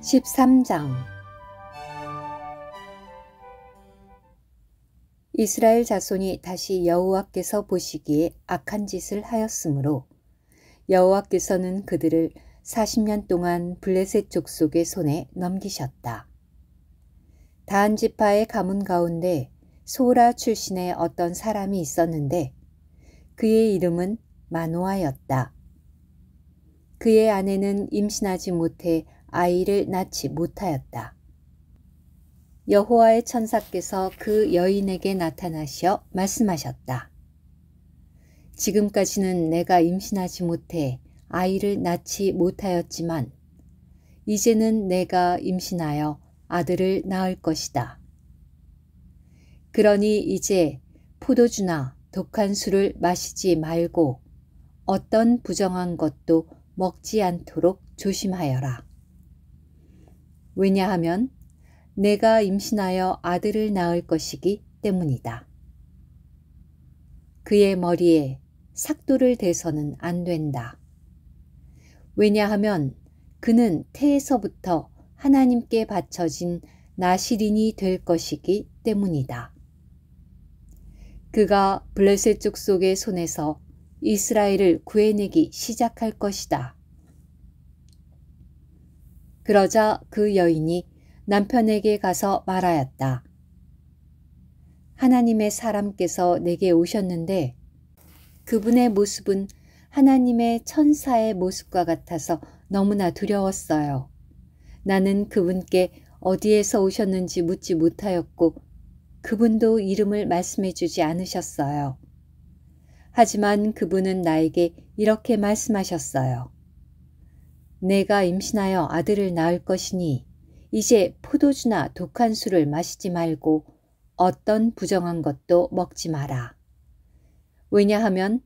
13장 이스라엘 자손이 다시 여호와께서 보시기에 악한 짓을 하였으므로 여호와께서는 그들을 40년 동안 블레셋 족속의 손에 넘기셨다. 단 지파의 가문 가운데 소라 출신의 어떤 사람이 있었는데 그의 이름은 마노아였다. 그의 아내는 임신하지 못해 아이를 낳지 못하였다. 여호와의 천사께서 그 여인에게 나타나셔 말씀하셨다. 지금까지는 내가 임신하지 못해 아이를 낳지 못하였지만 이제는 내가 임신하여 아들을 낳을 것이다. 그러니 이제 포도주나 독한 술을 마시지 말고 어떤 부정한 것도 먹지 않도록 조심하여라. 왜냐하면 내가 임신하여 아들을 낳을 것이기 때문이다. 그의 머리에 삭도를 대서는 안 된다. 왜냐하면 그는 태에서부터 하나님께 바쳐진 나실인이 될 것이기 때문이다. 그가 블레셋 족속의 손에서 이스라엘을 구해내기 시작할 것이다. 그러자 그 여인이 남편에게 가서 말하였다. 하나님의 사람께서 내게 오셨는데 그분의 모습은 하나님의 천사의 모습과 같아서 너무나 두려웠어요. 나는 그분께 어디에서 오셨는지 묻지 못하였고 그분도 이름을 말씀해 주지 않으셨어요. 하지만 그분은 나에게 이렇게 말씀하셨어요. 내가 임신하여 아들을 낳을 것이니 이제 포도주나 독한 술을 마시지 말고 어떤 부정한 것도 먹지 마라. 왜냐하면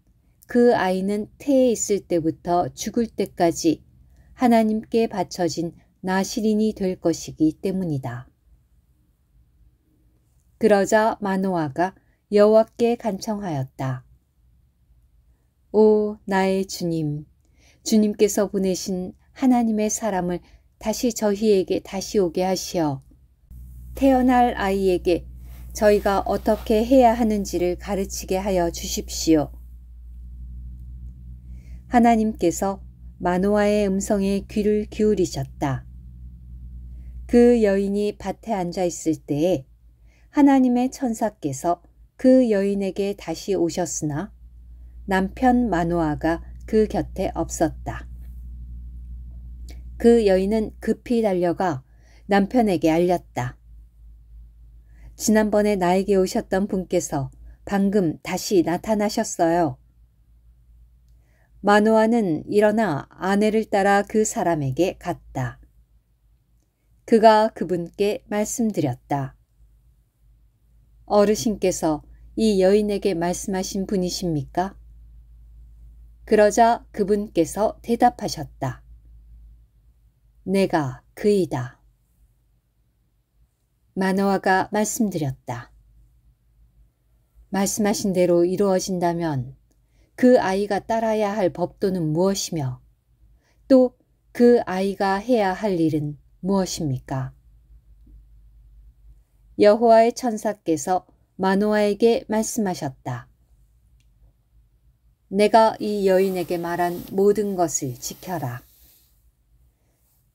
그 아이는 태에 있을 때부터 죽을 때까지 하나님께 바쳐진 나실인이 될 것이기 때문이다. 그러자 마노아가 여호와께 간청하였다. 오 나의 주님, 주님께서 보내신 하나님의 사람을 다시 저희에게 다시 오게 하시어 태어날 아이에게 저희가 어떻게 해야 하는지를 가르치게 하여 주십시오. 하나님께서 마노아의 음성에 귀를 기울이셨다. 그 여인이 밭에 앉아 있을 때에 하나님의 천사께서 그 여인에게 다시 오셨으나 남편 마노아가 그 곁에 없었다. 그 여인은 급히 달려가 남편에게 알렸다. 지난번에 나에게 오셨던 분께서 방금 다시 나타나셨어요. 마노아는 일어나 아내를 따라 그 사람에게 갔다. 그가 그분께 말씀드렸다. 어르신께서 이 여인에게 말씀하신 분이십니까? 그러자 그분께서 대답하셨다. 내가 그이다. 마노아가 말씀드렸다. 말씀하신 대로 이루어진다면 그 아이가 따라야 할 법도는 무엇이며 또 그 아이가 해야 할 일은 무엇입니까? 여호와의 천사께서 마노아에게 말씀하셨다. 내가 이 여인에게 말한 모든 것을 지켜라.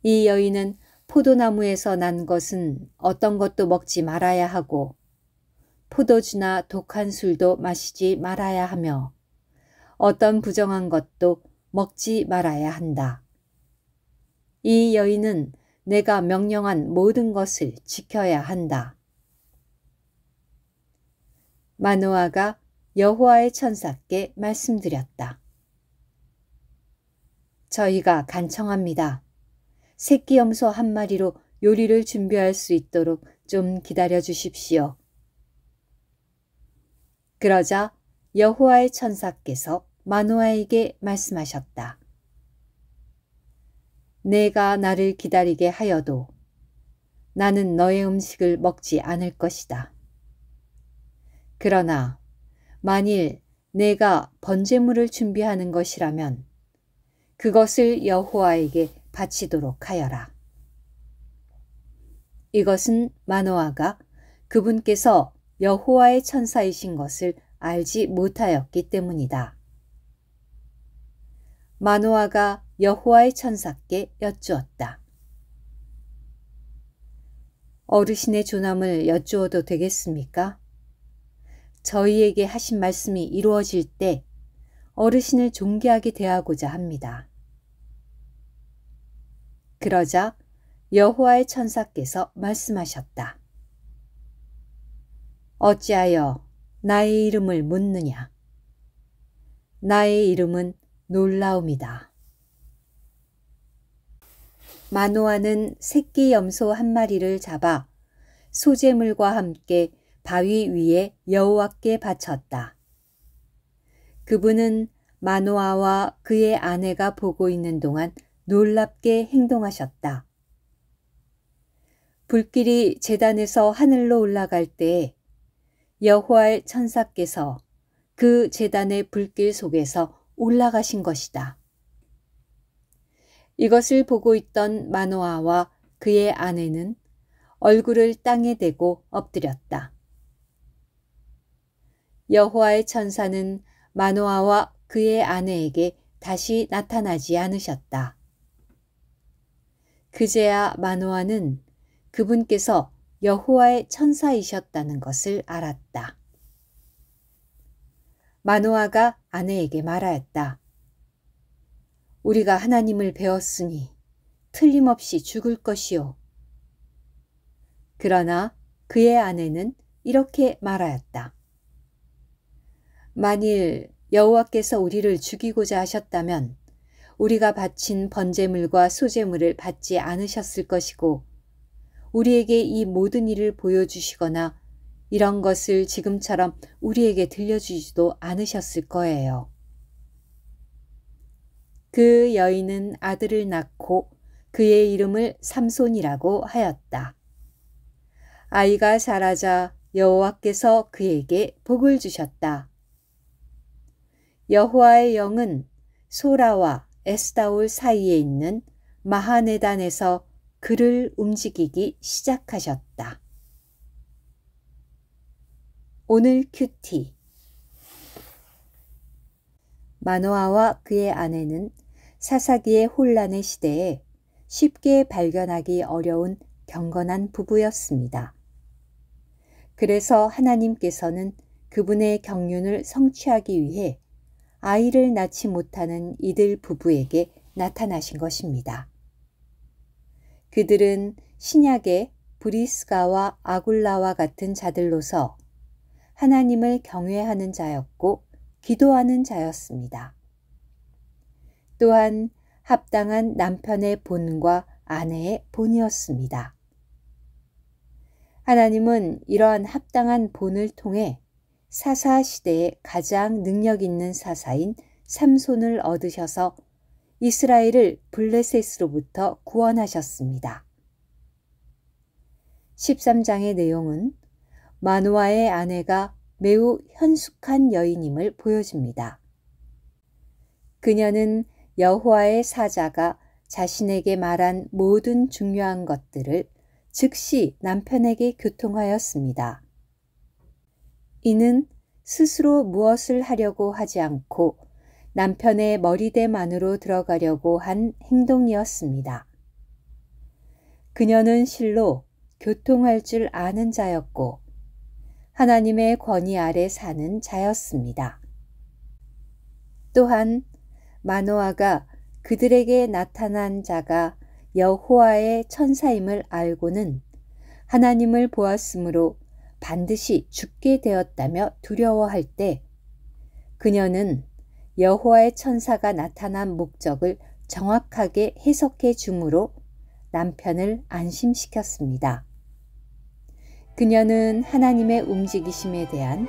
이 여인은 포도나무에서 난 것은 어떤 것도 먹지 말아야 하고 포도주나 독한 술도 마시지 말아야 하며 어떤 부정한 것도 먹지 말아야 한다. 이 여인은 내가 명령한 모든 것을 지켜야 한다. 마노아가 여호와의 천사께 말씀드렸다. 저희가 간청합니다. 새끼 염소 한 마리로 요리를 준비할 수 있도록 좀 기다려 주십시오. 그러자 여호와의 천사께서 마노아에게 말씀하셨다. 내가 나를 기다리게 하여도 나는 너의 음식을 먹지 않을 것이다. 그러나 만일 내가 번제물을 준비하는 것이라면 그것을 여호와에게 바치도록 하여라. 이것은 마노아가 그분께서 여호와의 천사이신 것을 알지 못하였기 때문이다. 마노아가 여호와의 천사께 여쭈었다. 어르신의 조남을 여쭈어도 되겠습니까? 저희에게 하신 말씀이 이루어질 때 어르신을 존귀하게 대하고자 합니다. 그러자 여호와의 천사께서 말씀하셨다. 어찌하여 나의 이름을 묻느냐? 나의 이름은 놀라움이다. 마노아는 새끼 염소 한 마리를 잡아 소재물과 함께 바위 위에 여호와께 바쳤다. 그분은 마노아와 그의 아내가 보고 있는 동안 놀랍게 행동하셨다. 불길이 제단에서 하늘로 올라갈 때에 여호와의 천사께서 그 제단의 불길 속에서 올라가신 것이다. 이것을 보고 있던 마노아와 그의 아내는 얼굴을 땅에 대고 엎드렸다. 여호와의 천사는 마노아와 그의 아내에게 다시 나타나지 않으셨다. 그제야 마노아는 그분께서 여호와의 천사이셨다는 것을 알았다. 마노아가 아내에게 말하였다. 우리가 하나님을 배웠으니 틀림없이 죽을 것이요. 그러나 그의 아내는 이렇게 말하였다. 만일 여호와께서 우리를 죽이고자 하셨다면 우리가 바친 번제물과 소제물을 받지 않으셨을 것이고 우리에게 이 모든 일을 보여주시거나 이런 것을 지금처럼 우리에게 들려주지도 않으셨을 거예요. 그 여인은 아들을 낳고 그의 이름을 삼손이라고 하였다. 아이가 자라자 여호와께서 그에게 복을 주셨다. 여호와의 영은 소라와 에스다올 사이에 있는 마하네단에서 그를 움직이기 시작하셨다. 오늘 큐티. 마노아와 그의 아내는 사사기의 혼란의 시대에 쉽게 발견하기 어려운 경건한 부부였습니다. 그래서 하나님께서는 그분의 경륜을 성취하기 위해 아이를 낳지 못하는 이들 부부에게 나타나신 것입니다. 그들은 신약의 브리스가와 아굴라와 같은 자들로서 하나님을 경외하는 자였고 기도하는 자였습니다. 또한 합당한 남편의 본과 아내의 본이었습니다. 하나님은 이러한 합당한 본을 통해 사사 시대에 가장 능력 있는 사사인 삼손을 얻으셔서 이스라엘을 블레셋으로부터 구원하셨습니다. 13장의 내용은 마노아의 아내가 매우 현숙한 여인임을 보여줍니다. 그녀는 여호와의 사자가 자신에게 말한 모든 중요한 것들을 즉시 남편에게 교통하였습니다. 이는 스스로 무엇을 하려고 하지 않고 남편의 머리대만 안으로 들어가려고 한 행동이었습니다. 그녀는 실로 교통할 줄 아는 자였고 하나님의 권위 아래 사는 자였습니다. 또한 마노아가 그들에게 나타난 자가 여호와의 천사임을 알고는 하나님을 보았으므로 반드시 죽게 되었다며 두려워할 때 그녀는 여호와의 천사가 나타난 목적을 정확하게 해석해 주므로 남편을 안심시켰습니다. 그녀는 하나님의 움직이심에 대한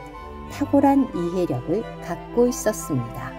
탁월한 이해력을 갖고 있었습니다.